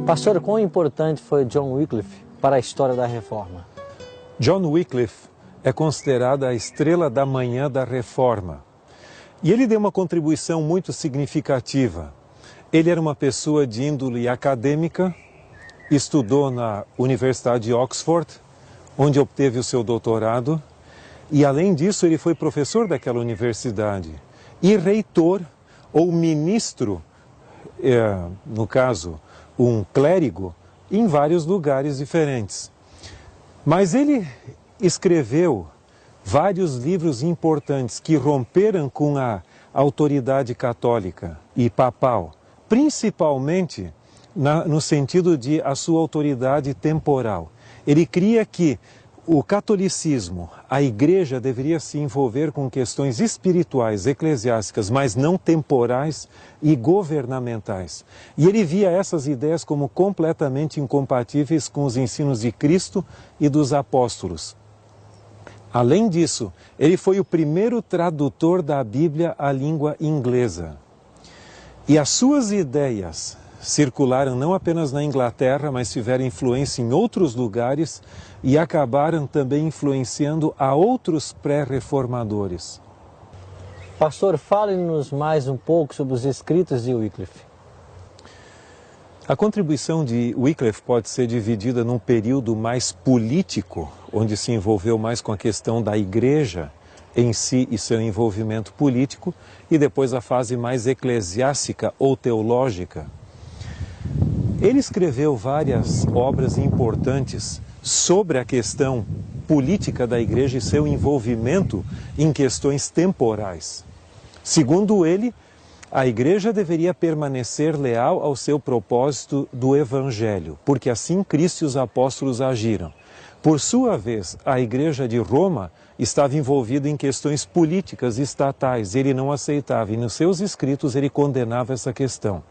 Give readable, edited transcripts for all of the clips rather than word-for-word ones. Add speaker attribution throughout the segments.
Speaker 1: Pastor, quão importante foi John Wycliffe para a história da Reforma?
Speaker 2: John Wycliffe é considerado a estrela da manhã da Reforma. E ele deu uma contribuição muito significativa. Ele era uma pessoa de índole acadêmica, estudou na Universidade de Oxford, onde obteve o seu doutorado, e além disso ele foi professor daquela universidade e reitor ou ministro, no caso, um clérigo, em vários lugares diferentes. Mas ele escreveu vários livros importantes que romperam com a autoridade católica e papal, principalmente no sentido de a sua autoridade temporal. Ele cria que o catolicismo, a igreja deveria se envolver com questões espirituais, eclesiásticas, mas não temporais e governamentais. E ele via essas ideias como completamente incompatíveis com os ensinos de Cristo e dos apóstolos. Além disso, ele foi o primeiro tradutor da Bíblia à língua inglesa. E as suas ideias circularam não apenas na Inglaterra, mas tiveram influência em outros lugares e acabaram também influenciando a outros pré-reformadores.
Speaker 1: Pastor, fale-nos mais um pouco sobre os escritos de Wycliffe.
Speaker 2: A contribuição de Wycliffe pode ser dividida num período mais político, onde se envolveu mais com a questão da igreja em si e seu envolvimento político, e depois a fase mais eclesiástica ou teológica. Ele escreveu várias obras importantes sobre a questão política da igreja e seu envolvimento em questões temporais. Segundo ele, a igreja deveria permanecer leal ao seu propósito do Evangelho, porque assim Cristo e os apóstolos agiram. Por sua vez, a igreja de Roma estava envolvida em questões políticas estatais, ele não aceitava, e nos seus escritos ele condenava essa questão.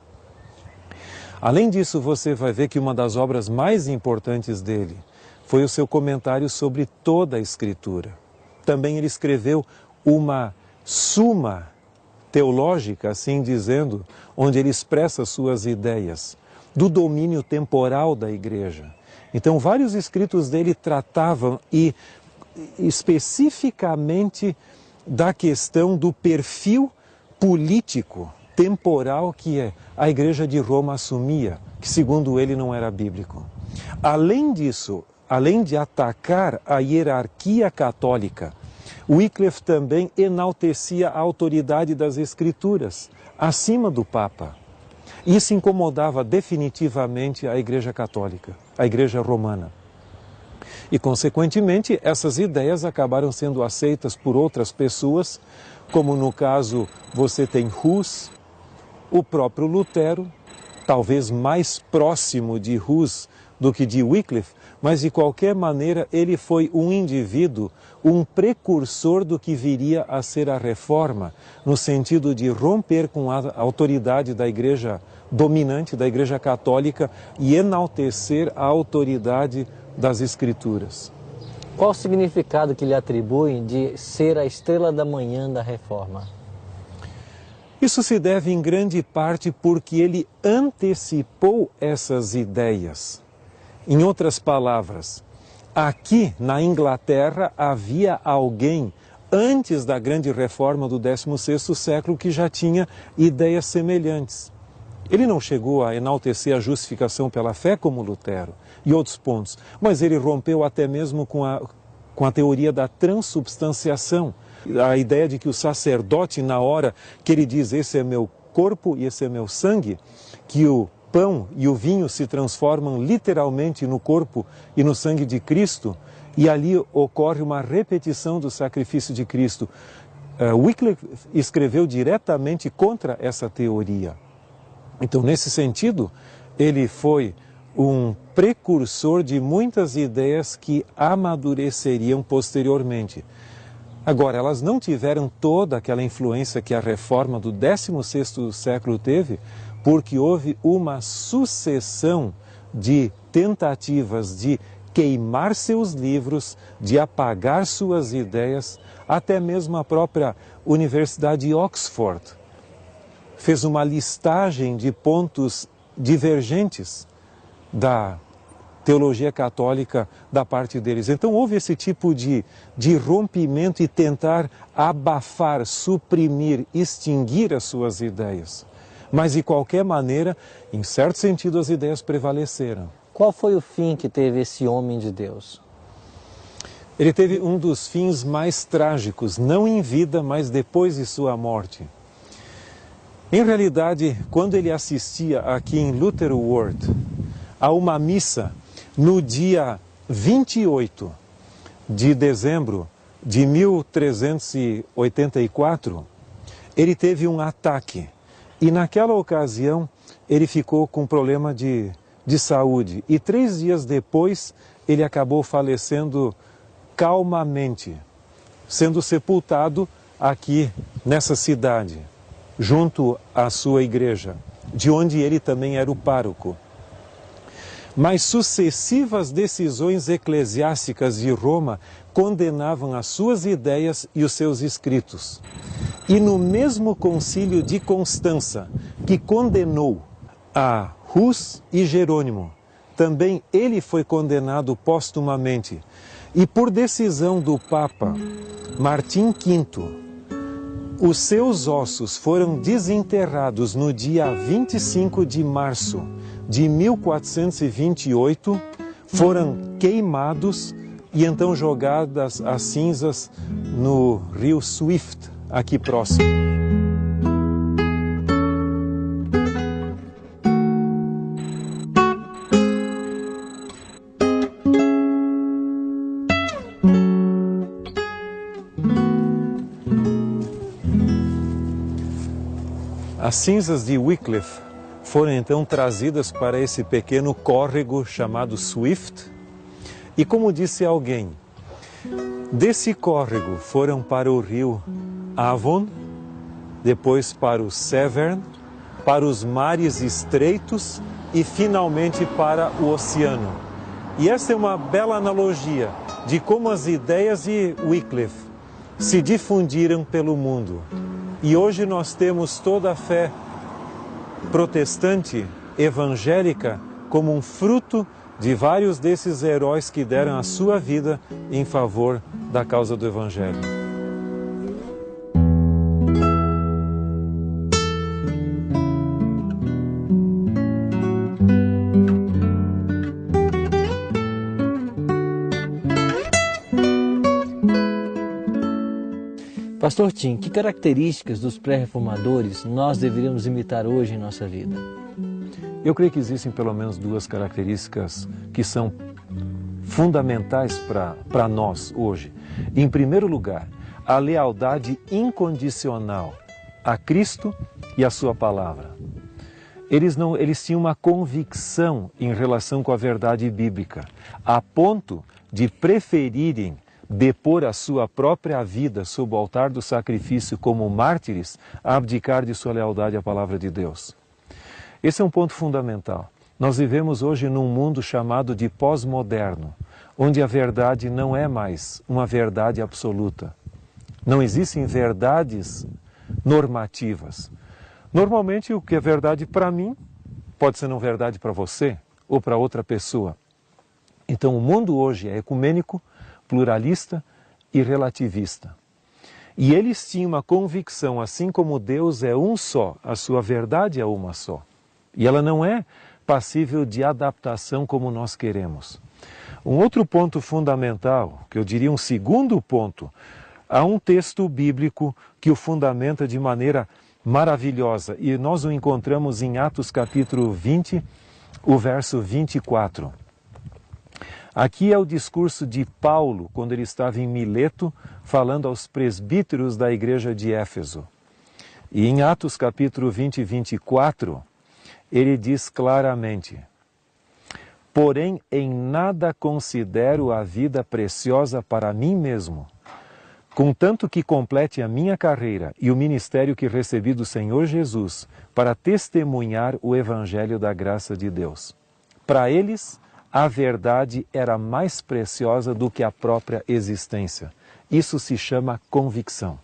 Speaker 2: Além disso, você vai ver que uma das obras mais importantes dele foi o seu comentário sobre toda a Escritura. Também ele escreveu uma suma teológica, assim dizendo, onde ele expressa suas ideias do domínio temporal da igreja. Então, vários escritos dele tratavam especificamente da questão do perfil político temporal que a igreja de Roma assumia, que segundo ele não era bíblico. Além disso, além de atacar a hierarquia católica, Wycliffe também enaltecia a autoridade das Escrituras acima do Papa. Isso incomodava definitivamente a Igreja Católica, a Igreja Romana. E, consequentemente, essas ideias acabaram sendo aceitas por outras pessoas, como no caso você tem Hus, o próprio Lutero, talvez mais próximo de Hus do que de Wycliffe, mas de qualquer maneira ele foi um indivíduo, um precursor do que viria a ser a Reforma, no sentido de romper com a autoridade da Igreja dominante, da Igreja Católica, e enaltecer a autoridade das Escrituras.
Speaker 1: Qual o significado que lhe atribuem de ser a estrela da manhã da Reforma?
Speaker 2: Isso se deve em grande parte porque ele antecipou essas ideias. Em outras palavras, aqui na Inglaterra havia alguém antes da grande reforma do 16º século que já tinha ideias semelhantes. Ele não chegou a enaltecer a justificação pela fé como Lutero e outros pontos, mas ele rompeu até mesmo com a teoria da transubstanciação, a ideia de que o sacerdote, na hora que ele diz esse é meu corpo e esse é meu sangue, que o pão e o vinho se transformam literalmente no corpo e no sangue de Cristo, e ali ocorre uma repetição do sacrifício de Cristo. Wycliffe escreveu diretamente contra essa teoria. Então, nesse sentido, ele foi um precursor de muitas ideias que amadureceriam posteriormente. Agora, elas não tiveram toda aquela influência que a reforma do 16º século teve, porque houve uma sucessão de tentativas de queimar seus livros, de apagar suas ideias, até mesmo a própria Universidade de Oxford fez uma listagem de pontos divergentes da teologia católica da parte deles. Então houve esse tipo de rompimento e tentar abafar, suprimir, extinguir as suas ideias. Mas de qualquer maneira, em certo sentido, as ideias prevaleceram.
Speaker 1: Qual foi o fim que teve esse homem de Deus?
Speaker 2: Ele teve um dos fins mais trágicos, não em vida, mas depois de sua morte. Em realidade, quando ele assistia aqui em Luther Ward a uma missa no dia 28 de dezembro de 1384, ele teve um ataque. E naquela ocasião, ele ficou com problema de saúde. E 3 dias depois, ele acabou falecendo calmamente, sendo sepultado aqui nessa cidade, junto à sua igreja, de onde ele também era o pároco. Mas sucessivas decisões eclesiásticas de Roma condenavam as suas ideias e os seus escritos. E no mesmo concílio de Constança, que condenou a Hus e Jerônimo, também ele foi condenado póstumamente. E por decisão do Papa Martim V, os seus ossos foram desenterrados no dia 25 de março de 1428, foram queimados e então jogadas as cinzas no rio Swift, aqui próximo. As cinzas de Wycliffe foram então trazidas para esse pequeno córrego chamado Swift. E como disse alguém, desse córrego foram para o rio Avon, depois para o Severn, para os mares estreitos e finalmente para o oceano. E essa é uma bela analogia de como as ideias de Wycliffe se difundiram pelo mundo. E hoje nós temos toda a fé protestante, evangélica, como um fruto de vários desses heróis que deram a sua vida em favor da causa do Evangelho.
Speaker 1: Pastor Tim, que características dos pré-reformadores nós deveríamos imitar hoje em nossa vida?
Speaker 2: Eu creio que existem pelo menos 2 características que são fundamentais para nós hoje. Em primeiro lugar, a lealdade incondicional a Cristo e a sua palavra. Eles tinham uma convicção em relação com a verdade bíblica, a ponto de preferirem depor a sua própria vida sob o altar do sacrifício como mártires, a abdicar de sua lealdade à palavra de Deus. Esse é um ponto fundamental. Nós vivemos hoje num mundo chamado de pós-moderno, onde a verdade não é mais uma verdade absoluta. Não existem verdades normativas. Normalmente o que é verdade para mim pode ser não verdade para você ou para outra pessoa. Então o mundo hoje é ecumênico, pluralista e relativista. E eles tinham uma convicção, assim como Deus é um só, a sua verdade é uma só. E ela não é passível de adaptação como nós queremos. Um outro ponto fundamental, que eu diria um segundo ponto, há um texto bíblico que o fundamenta de maneira maravilhosa. E nós o encontramos em Atos capítulo 20, o verso 24. Aqui é o discurso de Paulo, quando ele estava em Mileto, falando aos presbíteros da igreja de Éfeso. E em Atos capítulo 20 e 24, ele diz claramente: porém, em nada considero a vida preciosa para mim mesmo, contanto que complete a minha carreira e o ministério que recebi do Senhor Jesus para testemunhar o evangelho da graça de Deus. Para eles, a verdade era mais preciosa do que a própria existência. Isso se chama convicção.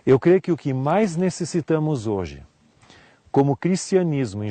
Speaker 2: Eu creio que o que mais necessitamos hoje, como cristianismo,